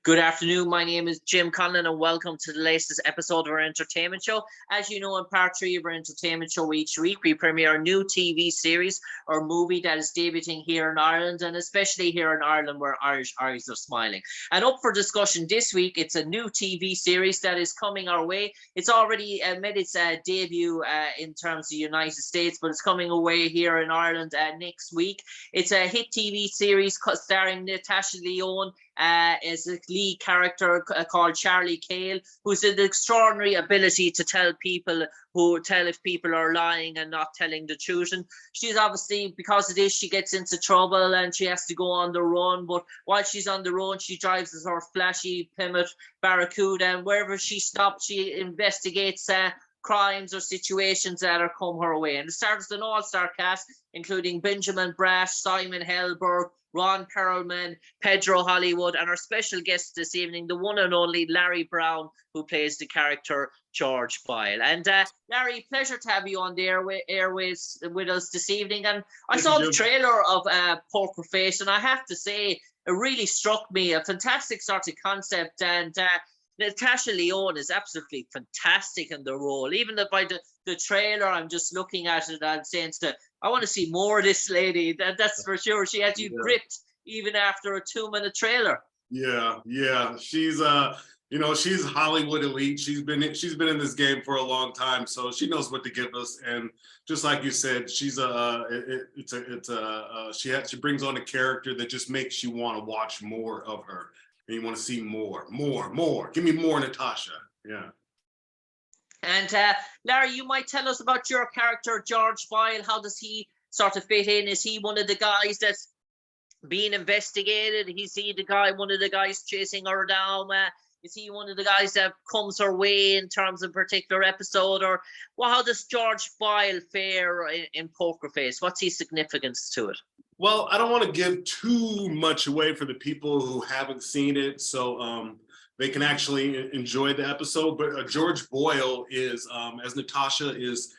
Good afternoon. My name is Jim Conlan, and welcome to the latest episode of our entertainment show. As you know, in part three of our entertainment show each week, we premiere a new TV series or movie that is debuting here in Ireland, and especially here in Ireland where Irish eyes are smiling. And up for discussion this week, it's a new TV series that is coming our way. It's already made its debut in terms of the United States, but it's coming away here in Ireland next week. It's a hit TV series starring Natasha Lyonne is a lead character called Charlie Cale, who's an extraordinary ability to tell if people are lying and not telling the truth. And she's obviously, because of this, she gets into trouble and she has to go on the run. But while she's on the run, she drives a sort of flashy Plymouth Barracuda, and wherever she stops, she investigates crimes or situations that are come her way. And it stars an all-star cast, including Benjamin Bratt, Simon Helberg, Ron Perlman, Pedro Hollywood, and our special guest this evening, the one and only Larry Brown, who plays the character George Boyle. And Larry, pleasure to have you on the airways with us this evening. And I saw the trailer of Poker Face, and I have to say, it really struck me, a fantastic sort of concept. And Natasha Lyonne is absolutely fantastic in the role. Even by the trailer, I'm just looking at it and saying, I want to see more of this lady. That's for sure. She has you gripped even after a 2-minute trailer. Yeah. She's she's Hollywood elite. She's been in this game for a long time, so she knows what to give us. And just like you said, she's she brings on a character that just makes you want to watch more of her. And you want to see more. Give me more, Natasha. Yeah. And Larry, you might tell us about your character, George Boyle. How does he sort of fit in? Is he one of the guys that's being investigated? Is he one of the guys chasing her down? Is he one of the guys that comes her way in terms of a particular episode? Or how does George Boyle fare in Poker Face? What's his significance to it? Well, I don't want to give too much away for the people who haven't seen it, so they can actually enjoy the episode. But George Boyle is, as Natasha is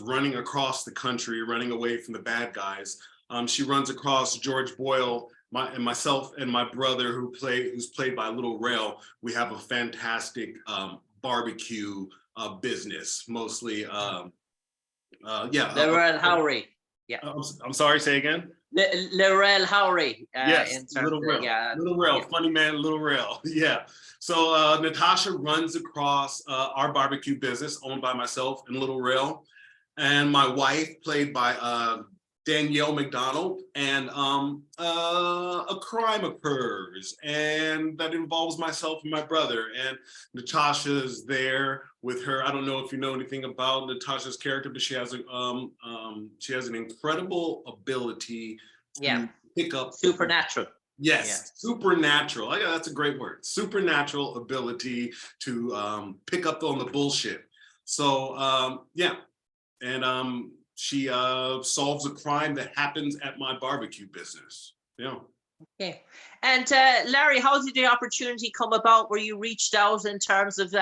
running across the country, running away from the bad guys. She runs across George Boyle, myself and my brother, who's played by Little Rail. We have a fantastic barbecue business, mostly. Laurel Howery. Yeah. I'm sorry. Say again. Laurel Howery. Yes, Little Rail. Little Rail, funny man, Little Rail. Yeah. So Natasha runs across our barbecue business owned by myself and Little Rail, and my wife, played by Danielle McDonald, and a crime occurs, and that involves myself and my brother. And Natasha's there with her. I don't know if you know anything about Natasha's character, but she has an incredible ability to pick up supernatural. Yes, supernatural. Yeah, that's a great word. Supernatural ability to pick up on the bullshit. So she solves a crime that happens at my barbecue business. Yeah. Okay. And Larry, how did the opportunity come about where you reached out in terms of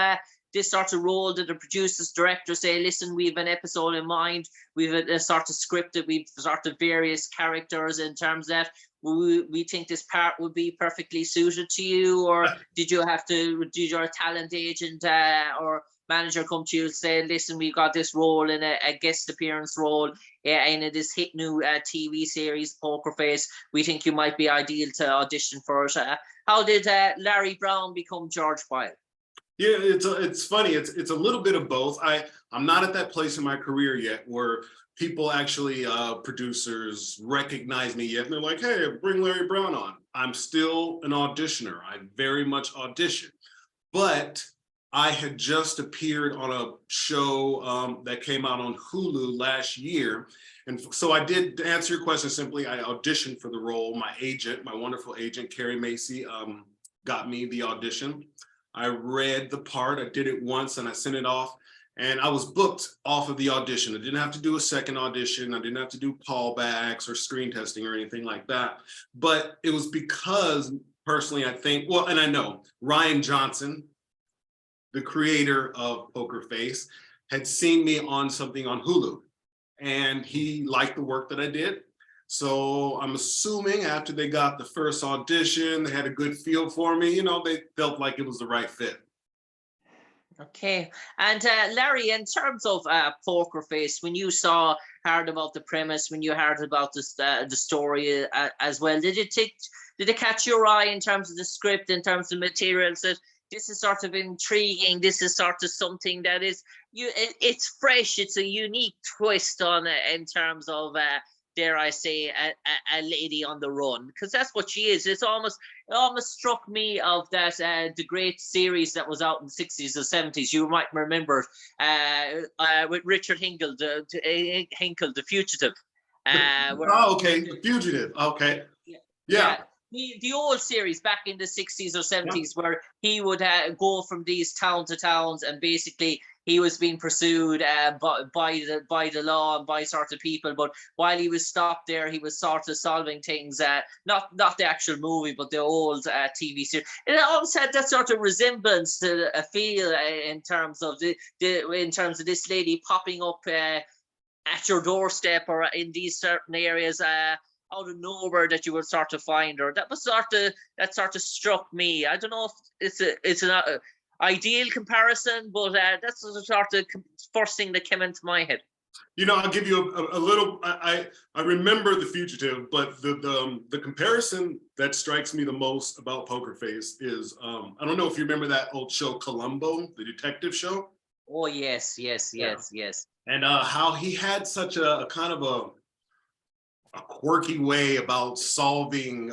this sort of role? Did the producers, directors say, listen, we have an episode in mind, we've a sort of scripted, we've sort of various characters in terms that we think this part would be perfectly suited to you? Or did your talent agent or manager come to you and say, listen, we've got this role in a guest appearance role in this hit new TV series, Poker Face. We think you might be ideal to audition for it. How did Larry Brown become George Boyle? Yeah, it's funny. It's a little bit of both. I'm not at that place in my career yet where people actually, producers recognize me yet. And they're like, hey, bring Larry Brown on. I'm still an auditioner. I very much audition. But I had just appeared on a show that came out on Hulu last year. And so I did, to answer your question simply, I auditioned for the role. My agent, my wonderful agent, Carrie Macy, got me the audition. I read the part, I did it once and I sent it off. And I was booked off of the audition. I didn't have to do a second audition. I didn't have to do callbacks or screen testing or anything like that. But it was because, personally, I think, well, and I know Rian Johnson, the creator of Poker Face, had seen me on something on Hulu. And he liked the work that I did. So I'm assuming after they got the first audition, they had a good feel for me. You know, they felt like it was the right fit. Okay. And Larry, in terms of Poker Face, when you heard about the premise, when you heard about the story as well, did it catch your eye in terms of the script, in terms of materials that this is sort of intriguing, this is sort of something that is it's fresh, it's a unique twist on it in terms of dare I say, a lady on the run, because that's what she is. It almost struck me of that the great series that was out in the 60s or 70s. You might remember with Richard Hinkle, the Fugitive. Oh, okay, The Fugitive. Okay, Yeah. yeah, Yeah. The old series back in the 60s or yeah. 70s, where he would go from these town to towns, and basically he was being pursued by the law and by sort of people. But while he was stopped there, he was sort of solving things. Not the actual movie, but the old TV series. It always had that sort of resemblance to a feel in terms of in terms of this lady popping up at your doorstep or in these certain areas out of nowhere, that you would sort of find her. That sort of struck me. I don't know if it's an ideal comparison, but that's the sort of first thing that came into my head. You know, I'll give you a little. I remember The Fugitive, but the comparison that strikes me the most about Poker Face is I don't know if you remember that old show Columbo, the detective show. Oh yes, yes, Yeah. yes, yes. And how he had such a kind of a quirky way about solving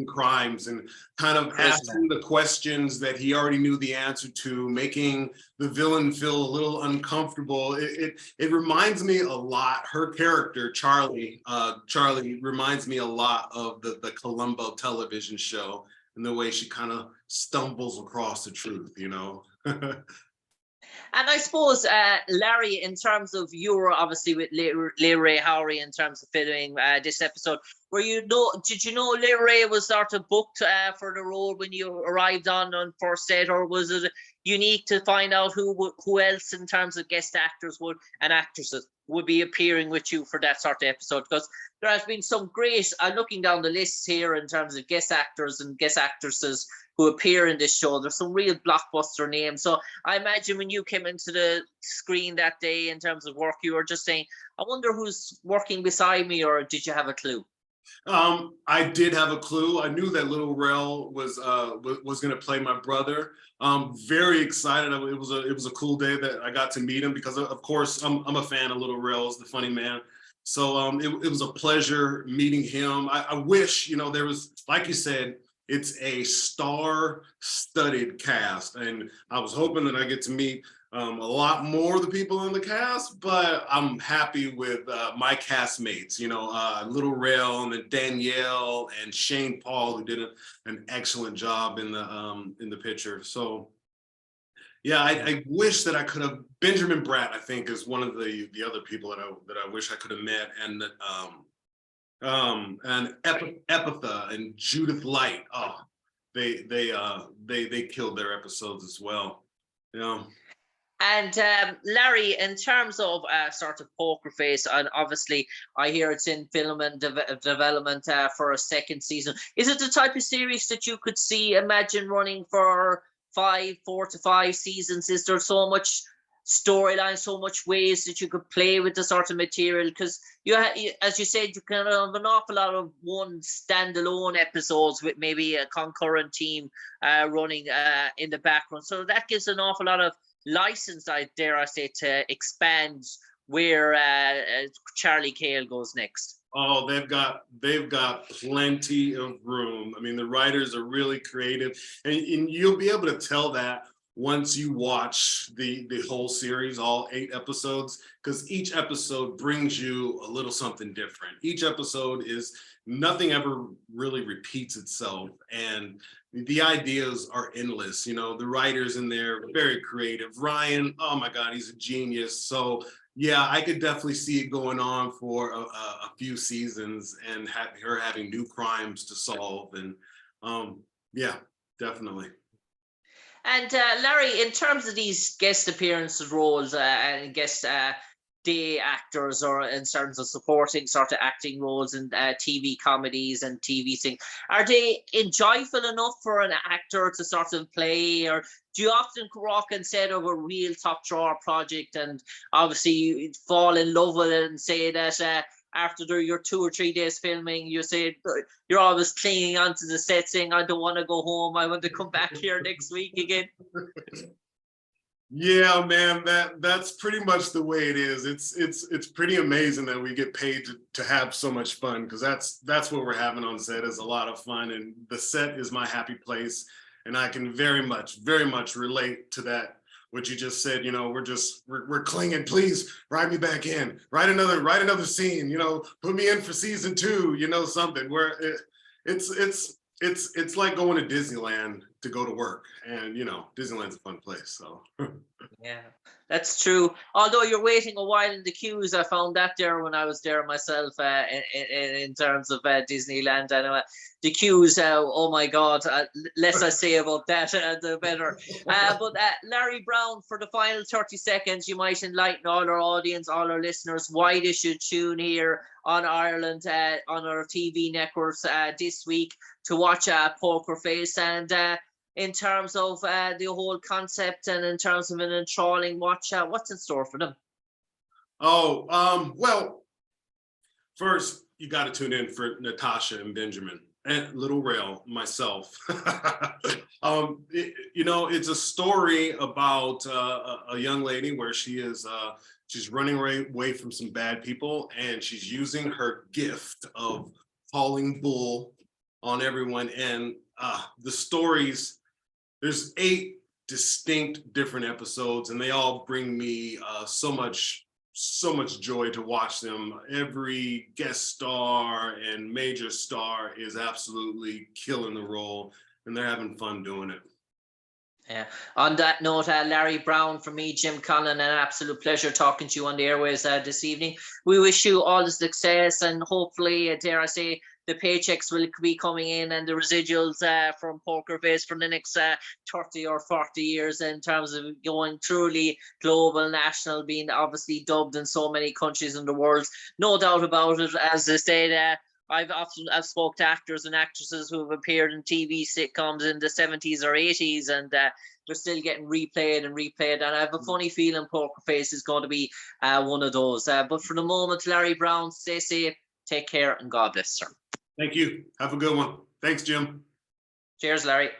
crimes, and kind of Prisoner. asking the questions that he already knew the answer to, making the villain feel a little uncomfortable. It reminds me a lot. Her character Charlie reminds me a lot of the Columbo television show, and the way she kind of stumbles across the truth. You know. And I suppose, Larry, in terms of you were obviously with Lee Ray Howery in terms of filming this episode, did you know Lee Ray was sort of booked for the role when you arrived on first set, or was it unique to find out who else in terms of guest actors and actresses would be appearing with you for that sort of episode? Because there has been some great, looking down the list here in terms of guest actors and guest actresses who appear in this show. There's some real blockbuster names. So I imagine when you came into the screen that day in terms of work, you were just saying, I wonder who's working beside me, or did you have a clue? I did have a clue. I knew that Little Rel was going to play my brother. Very excited. It was a cool day that I got to meet him, because of course I'm a fan of Little Rel's, the funny man. So it was a pleasure meeting him. I wish, you know, there was, like you said, it's a star-studded cast, and I was hoping that I get to meet a lot more of the people in the cast, but I'm happy with my castmates. You know, Little Rel and then Danielle and Shane Paul, who did an excellent job in the picture. So yeah, I wish that I could have. Benjamin Bratt, I think, is one of the other people that I wish I could have met, and that and Epitha and Judith Light. Oh, they killed their episodes as well. Yeah. And Larry, in terms of sort of Poker Face, and obviously I hear it's in film and development for a second season. Is it the type of series that you could imagine running for 4 to 5 seasons? Is there so much storyline, so much ways that you could play with the sort of material? Because as you said, you can have an awful lot of one standalone episodes with maybe a concurrent team running in the background. So that gives an awful lot of license, I dare I say, to expand where Charlie Cale goes next. Oh, they've got plenty of room. I mean, the writers are really creative, and you'll be able to tell that once you watch the whole series, all 8 episodes, because each episode brings you a little something different. Each episode is, nothing ever really repeats itself, and the ideas are endless. You know, the writers in there are very creative. Ryan, oh my God, he's a genius. So yeah, I could definitely see it going on for a few seasons, and her having new crimes to solve. And yeah, definitely. And Larry, in terms of these guest appearances roles and guest day actors or in terms of supporting sort of acting roles in TV comedies and TV things, are they enjoyable enough for an actor to sort of play, or do you often walk instead of a real top drawer project and obviously you fall in love with it and say that after your 2 or 3 days filming, you say you're always clinging onto the set saying, I don't want to go home, I want to come back here next week again? Yeah, man, that's pretty much the way it is. It's pretty amazing that we get paid to have so much fun, because that's what we're having on set, is a lot of fun, and the set is my happy place. And I can very much relate to that. What you just said, you know, we're clinging. Please write me back in. Write another scene. You know, put me in for season 2. You know, something where it's like going to Disneyland to go to work, and you know, Disneyland's a fun place. So yeah, that's true. Although you're waiting a while in the queues, I found that there when I was there myself. In terms of Disneyland, and the queues. Oh my God! Less I say about that, the better. But Larry Brown, for the final 30 seconds, you might enlighten all our audience, all our listeners, why they should tune here on Ireland, on our TV networks this week to watch Poker Face, and in terms of the whole concept and in terms of an enthralling watch, what's in store for them? Oh, well, first you got to tune in for Natasha and Benjamin and Little Rail, myself. You know, it's a story about a young lady where she's running away from some bad people, and she's using her gift of calling bull on everyone. And the stories, there's 8 distinct different episodes, and they all bring me so much joy to watch them. Every guest star and major star is absolutely killing the role, and they're having fun doing it. Yeah. On that note, Larry Brown, from me, Jim Conlan, an absolute pleasure talking to you on the airways this evening. We wish you all the success, and hopefully, dare I say, the paychecks will be coming in and the residuals from Poker Face for the next 30 or 40 years, in terms of going truly global, national, being obviously dubbed in so many countries in the world. No doubt about it. As I said, I've spoke to actors and actresses who have appeared in TV sitcoms in the 70s or 80s, and they're still getting replayed. And I have a funny feeling Poker Face is going to be one of those. But for the moment, Larry Brown, stay safe, take care, and God bless, sir. Thank you. Have a good one. Thanks, Jim. Cheers, Larry.